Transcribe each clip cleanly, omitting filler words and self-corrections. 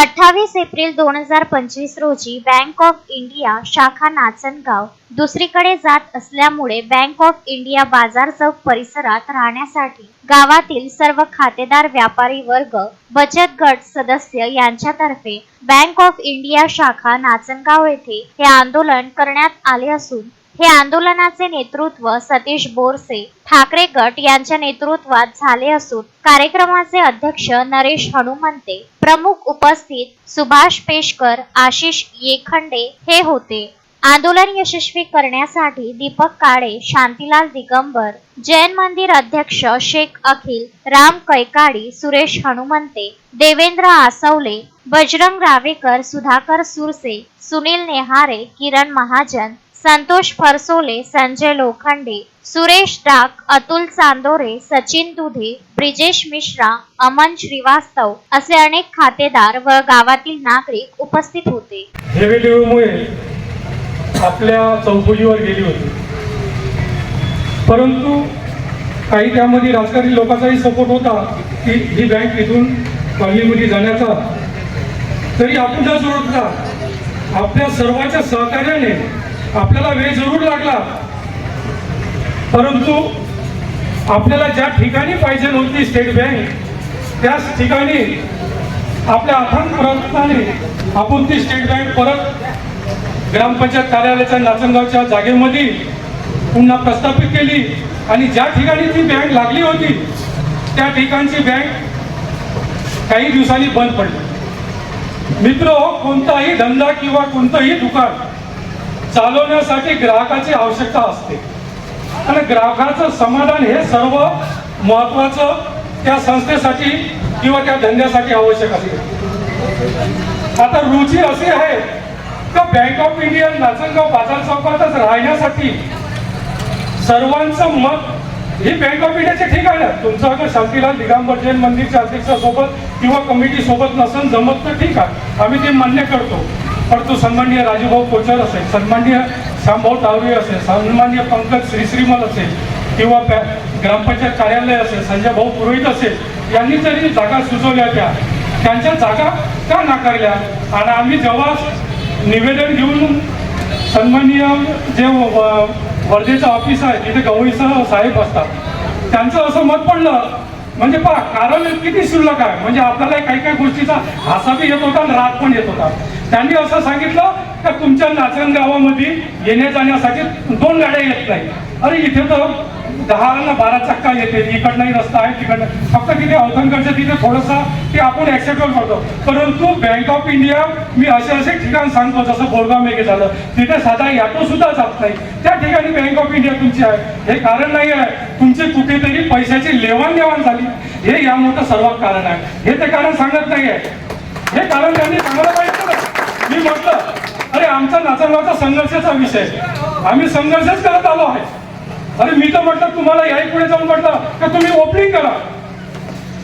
28 April 2025 रोजी bank of India शाखा नाचनगाव दुसरीकडे जात असल्यामुळे बँक ऑफ इंडिया बाजार चौक परिसरात राहण्यासाठी गावातील सर्व खातेदार, व्यापारी वर्ग, बचत गट सदस्य यांच्यातर्फे बँक ऑफ इंडिया शाखा नाचनगाव येथे हे आंदोलन करण्यात आले असून हे आंदोलनाचे नेतृत्व सतीश बोरसे ठाकरे गट यांच्या नेतृत्वात झाले असून कार्यक्रमाचे अध्यक्ष नरेश हनुमंते, प्रमुख उपस्थित सुभाष पेशकर, आशिष येखंडे हे होते। आंदोलन यशस्वी करण्यासाठी दीपक काळे, शांतीलाल दिगंबर, जैन मंदिर अध्यक्ष शेख अखिल, राम कैकाडी, सुरेश हनुमंते, देवेंद्र आसवले, बजरंग रावेकर, सुधाकर सुरसे, सुनील नेहारे, किरण महाजन, संतोष फरसोले, संजय लोखंडे, सुरेश डाक, अतुल चांदोरे, सचिन दुधे, ब्रिजेश मिश्रा, अमन श्रीवास्तव असे अनेक खातेदार व गावातील नागरिक उपस्थित होते। हेवेलीमुळे आपल्या चौकटीवर गेली होती, परंतु काही त्यामध्ये राजकारणी लोकांचाही सपोर्ट होता की ही बँक इथून कॉलनीमध्ये जाण्याचा। तरी आपण जर जोडला आपल्या सर्वांच्या सहकार्याने आपल्याला वेळ जरूर लागला, परंतु आपल्याला ज्या ठिकाणी पाहिजे नव्हती स्टेट बँक त्याच ठिकाणी आपल्या अथक प्रयत्नाने आपण ती स्टेट बँक परत ग्रामपंचायत कार्यालयाच्या नाचनगावच्या जागेमध्ये पुन्हा प्रस्थापित केली आणि ज्या ठिकाणी ती बँक लागली होती त्या ठिकाणची बँक काही दिवसांनी बंद पडली। मित्र, कोणताही धंदा किंवा कोणतंही दुकान चालवण्यासाठी ग्राहकाची आवश्यकता असते आणि ग्राहकाचं समाधान हे सर्व महत्त्वाचं त्या संस्थेसाठी किंवा त्या धंद्यासाठी आवश्यक असते। आता रुची अशी आहे का बँक ऑफ इंडिया नाचनगाव बाजार चौकातच राहण्यासाठी सर्वांचं मत ही बँक ऑफ इंडियाचे ठिकाण आहे। तुमचं अगर शांतीलाल दिगंबर जैन मंदिरच्या अध्यक्षासोबत किंवा कमिटी सोबत नसेल जमत तर ठीक आहे, आम्ही ते मान्य करतो, परंतु सन्माननीय राजूभाऊ कोचर असेल, सन्माननीय श्यामभाऊ तावरे असेल, सन्माननीय पंकज श्रीश्रीमल असेल किंवा ग्रामपंचायत कार्यालय असेल, संजय भाऊ पुरोहित असेल, यांनी जरी जागा सुचवल्या त्यांच्या जागा का नाकारल्या। आणि आम्ही जेव्हा निवेदन घेऊन सन्माननीय जे वर्धेचं ऑफिस आहे तिथे गवळीसह साहेब असतात, त्यांचं असं मत पडलं म्हणजे पहा कारण किती क्षुल्लक आहे, म्हणजे आपल्याला काही काही गोष्टीचा हासाबी येत होता आणि राग पण येत होता। त्यांनी असं सांगितलं का तुमच्या नाचनगावामध्ये येण्या जाण्यासाठी 2 गाड्या येत नाही। अरे इथे तर 10 ना 12 चक्का येते, इकडनंही रस्ता आहे तिकडनं, फक्त तिथे अवधनगडच्या तिथे थोडंसं ते आपण ऍक्सेप्ट करतो, परंतु बँक ऑफ इंडिया मी असे ठिकाण सांगतो जसं बोरगाव मेघे झालं तिथे साधा ऑटो सुद्धा जात नाही, त्या ठिकाणी बँक ऑफ इंडिया तुमची आहे। हे कारण नाही आहे तुमची कुठेतरी पैशाची लेवाणदेवाण झाली, हे या मोठं सर्वात कारण आहे। हे ते कारण सांगत नाही आहे, हे कारण त्यांनी सांगायला पाहिजे। मी म्हटलं अरे आमचा नाचनगावचा संघर्षाचा विषय, आम्ही संघर्षच करत आलो आहे। अरे मी तर म्हटलं तुम्हाला याही पुढे जाऊन म्हटलं का तुम्ही ओपनिंग करा,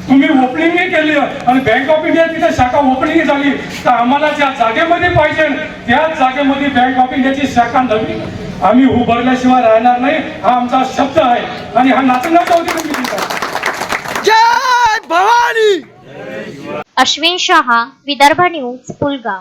तुम्ही ओपनिंगही केली आणि बँक ऑफ इंडिया तिथे शाखा ओपनिंग झाली तर आम्हाला ज्या जागेमध्ये पाहिजे त्याच जागेमध्ये बँक ऑफ इंडियाची शाखा नवी आम्ही उभारल्याशिवाय राहणार नाही, हा आमचा शब्द आहे आणि हा नाचनगावचा होती। जय भवानी। अश्विन शहा, विदर्भ न्यूज, पुलगाव।